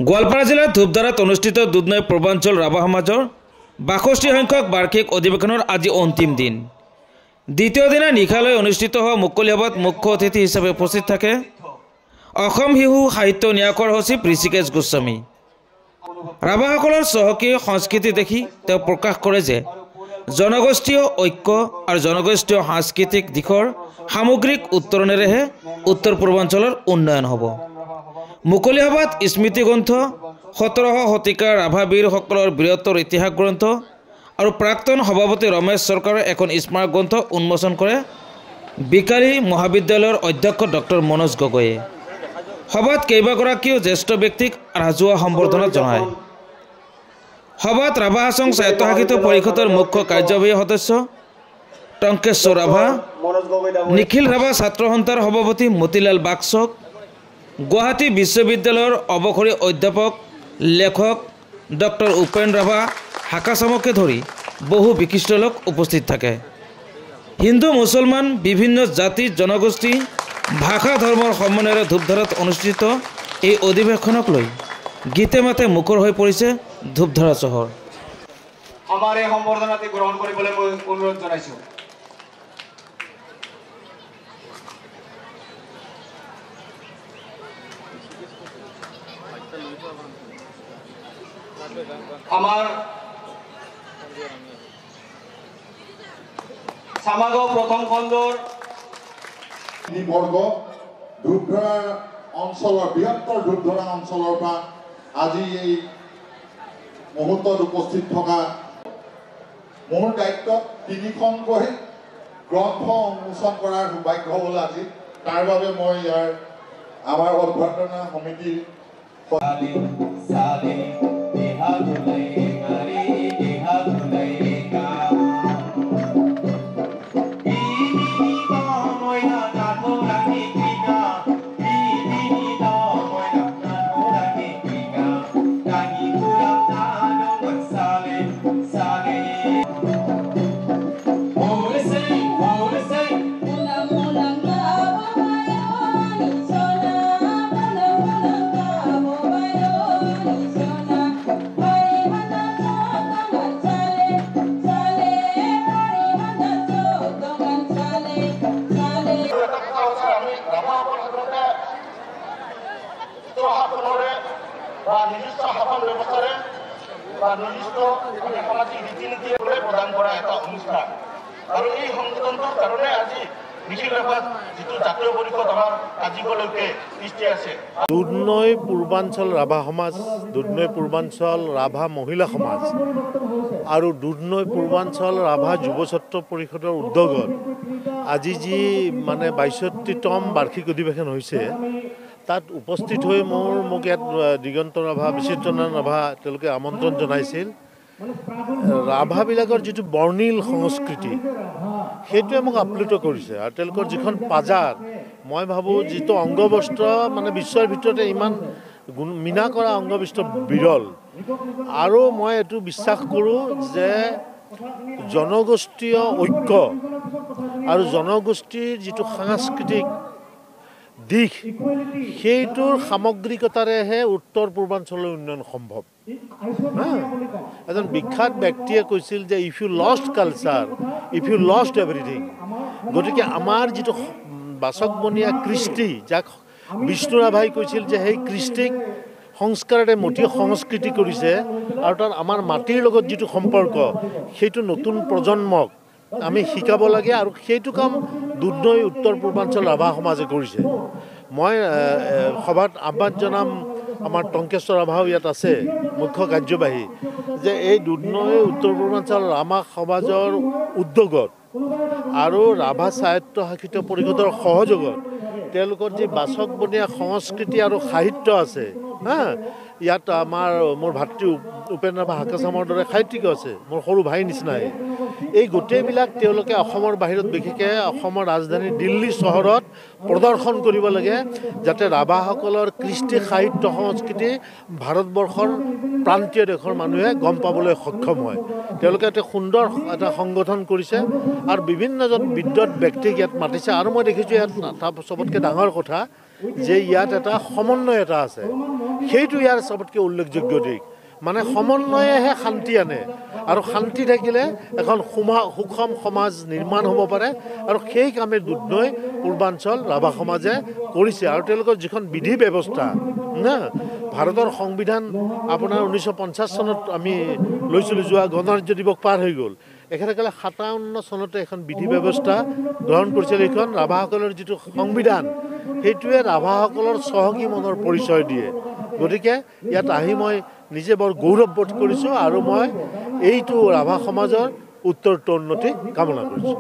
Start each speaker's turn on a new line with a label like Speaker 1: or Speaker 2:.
Speaker 1: গোৱালপাৰা জিলাৰ ধূপধাৰাত অনুষ্ঠিত দুধনৈ পূৰ্বাঞ্চল ৰাভা সমাজৰ ৬২ সংখ্যক বাৰ্ষিক অধিৱেশনৰ আজি অন্তিম দিন। দ্বিতীয় দিনা নিশালৈ অনুষ্ঠিত হোৱা মুকলি সভাত মুখ্য অতিথি হিচাপে উপস্থিত থাকে অসম শিশু সাহিত্য ন্যাসৰ সচিব ঋষিকেশ গোস্বামী। ৰাভাসকলৰ চহকী সংস্কৃতি দেখি তেওঁ প্ৰকাশ কৰে যে জনগোষ্ঠীয় ঐক্য আৰু জনগোষ্ঠীয় সাংস্কৃতিক দিশৰ সামগ্ৰিক উত্তৰণেৰেহে উত্তৰ পূৰ্বাঞ্চলৰ উন্নয়ন হ'ব। মুকলি সভাত স্মৃতিগ্ৰন্থ ১৭শ শতিকাৰ ৰাভা বীৰসকলৰ বীৰত্বৰ ইতিহাস গ্ৰন্থ আৰু প্ৰাক্তন সভাপতি ৰমেশ চৰকাৰৰ এখন স্মাৰক গ্ৰন্থ উন্মোচন কৰে বিকাৰী মহাবিদ্যালয়ৰ অধ্যক্ষ ডক্টৰ মনোজ গগৈয়ে। সভাত কেইবাগৰাকীও জ্যেষ্ঠ ব্যক্তিক ৰাজহুৱা সম্বৰ্ধনা জনায়। সভাত ৰাভা হাছং স্বায়ত্তশাসিত পৰিষদৰ মুখ্য কাৰ্যবাহী সদস্য টংকেশ্বৰ ৰাভা, নিখিল ৰাভা ছাত্ৰ সন্থাৰ সভাপতি মতিলাল বাগচক, গুৱাহাটী বিশ্ববিদ্যালয়ৰ অৱসৰী অধ্যাপক লেখক ডক্টৰ উপেন ৰাভা হাকাচামকে ধৰি বহু বিশিষ্ট লোক উপস্থিত থাকে। হিন্দু মুছলমান বিভিন্ন জাতি জনগোষ্ঠী ভাষা ধৰ্মৰ সমন্বয়েৰে ধূপধাৰাত অনুষ্ঠিত এই অধিৱেশনক লৈ গীতে মাতে মুখৰ হৈ পৰিছে ধূপধাৰা চহৰ।
Speaker 2: আমাৰ এই সম্বৰ্ধনাটি গ্ৰহণ কৰিবলৈ মই অনুৰোধ জনাইছো। আমাৰ সামাগাঁও প্ৰথম খণ্ডৰ
Speaker 3: বৰ্গ ধূপধাৰা অঞ্চলৰ বৃহত্তৰ ধূপধাৰা অঞ্চলৰ পৰা আজি এই মুহূৰ্তত উপস্থিত থকা মোৰ দায়িত্বত ৩খনকৈ গ্ৰন্থ উন্মোচন কৰাৰ সৌভাগ্য হ'ল আজি। তাৰ বাবে মই ইয়াৰ আমাৰ অভ্যৰ্থনা সমিতিৰ নিৰ্দিষ্ট শাসন ব্যৱস্থাৰে বা নিৰ্দিষ্ট সামাজিক ৰীতি নীতিৰে প্ৰদান কৰা এটা অনুষ্ঠান আৰু এই সংগঠনটোৰ কাৰণে আজি নিখিল ৰাভাত যিটো জাতীয় পৰিষদ আমাৰ আজিলৈকে সৃষ্টি আছে।
Speaker 4: দুধনৈ পূৰ্বাঞ্চল ৰাভা সমাজ, দুধনৈ পূৰ্বাঞ্চল ৰাভা মহিলা সমাজ আৰু দুধনৈ পূৰ্বাঞ্চল ৰাভা যুৱ ছাত্ৰ পৰিষদৰ উদ্যোগত আজি যি মানে ৬২তম বাৰ্ষিক অধিৱেশন হৈছে তাত উপস্থিত হৈ মোক ইয়াত দিগন্ত ৰাভা, বিচিত্ৰনাৰায়ণ ৰাভা তেওঁলোকে আমন্ত্ৰণ জনাইছিল। ৰাভাবিলাকৰ যিটো বৰ্ণিল সংস্কৃতি সেইটোৱে মোক আপ্লুত কৰিছে আৰু তেওঁলোকৰ যিখন পাজাৰ মই ভাবোঁ যিটো অংগবস্ত্ৰ মানে বিশ্বৰ ভিতৰতে ইমান মীনা কৰা অংগবস্ত্ৰ বিৰল। আৰু মই এইটো বিশ্বাস কৰোঁ যে জনগোষ্ঠীয় ঐক্য আৰু জনগোষ্ঠীৰ যিটো সাংস্কৃতিক দিশ সেইটোৰ সামগ্ৰিকতাৰেহে উত্তৰ পূৰ্বাঞ্চলৰ উন্নয়ন সম্ভৱ। এজন বিখ্যাত ব্যক্তিয়ে কৈছিল যে if you lost culture if you lost everything. গতিকে আমাৰ যিটো বাচকবনীয়া কৃষ্টি যাক বিষ্ণু ৰাভাই কৈছিল যে সেই কৃষ্টিক সংস্কাৰেৰে মতি সংস্কৃতি কৰিছে আৰু তাত আমাৰ মাটিৰ লগত যিটো সম্পৰ্ক সেইটো নতুন প্ৰজন্মক আমি শিকাব লাগে আৰু সেইটো কাম দুধনৈ উত্তৰ পূৰ্বাঞ্চল ৰাভা সমাজে কৰিছে। মই সভাত আহ্বান জনাম আমাৰ টংকেশ্বৰ ৰাভাও ইয়াত আছে মুখ্য কাৰ্যবাহী যে এই দুধনৈ উত্তৰ পূৰ্বাঞ্চল ৰাভা সমাজৰ উদ্যোগত আৰু ৰাভা স্বায়ত্তশাসিত পৰিষদৰ সহযোগত তেওঁলোকৰ যি বাচকবনীয়া সংস্কৃতি আৰু সাহিত্য আছে ইয়াত মোৰ ভাতৃ উপেন ৰাভা হাকাচামৰ দৰে সাহিত্যিক আছে, মোৰ সৰু ভাইৰ নিচিনাই। এই গোটেইবিলাক তেওঁলোকে অসমৰ বাহিৰত বিশেষকৈ অসমৰ ৰাজধানী দিল্লী চহৰত প্ৰদৰ্শন কৰিব লাগে যাতে ৰাভাসকলৰ কৃষ্টি সাহিত্য সংস্কৃতি ভাৰতবৰ্ষৰ প্ৰান্তীয় দেশৰ মানুহে গম পাবলৈ সক্ষম হয়। তেওঁলোকে এটা সুন্দৰ এটা সংগঠন কৰিছে আৰু বিভিন্নজন বিদ্বৎ ব্যক্তিক ইয়াত মাতিছে। আৰু মই দেখিছোঁ ইয়াত চবতকৈ ডাঙৰ কথা যে ইয়াত এটা সমন্বয় এটা আছে সেইটো ইয়াৰ চবতকৈ উল্লেখযোগ্য দিশ মানে সমন্বয়েহে শান্তি আনে আৰু শান্তি থাকিলে এখন সুষম সমাজ নিৰ্মাণ হ'ব পাৰে আৰু সেই কামে দুধনৈ পূৰ্বাঞ্চল ৰাভা সমাজে কৰিছে আৰু তেওঁলোকৰ যিখন বিধি ব্যৱস্থা না ভাৰতৰ সংবিধান আপোনাৰ 1950 চনত আমি লৈছিলোঁ যোৱা গণৰাজ্য দিৱস পাৰ হৈ গ'ল এখেতসকলে 57 চনতে এখন বিধি ব্যৱস্থা গ্ৰহণ কৰিছিল এইখন ৰাভাসকলৰ যিটো সংবিধান সেইটোৱে ৰাভাসকলৰ চহকী মনৰ পৰিচয় দিয়ে গতিকে ইয়াত আহি মই নিজে বৰ গৌৰৱবোধ কৰিছোঁ আৰু মই এইটো ৰাভা সমাজৰ উত্তৰোত্তৰ উন্নতি কামনা কৰিছোঁ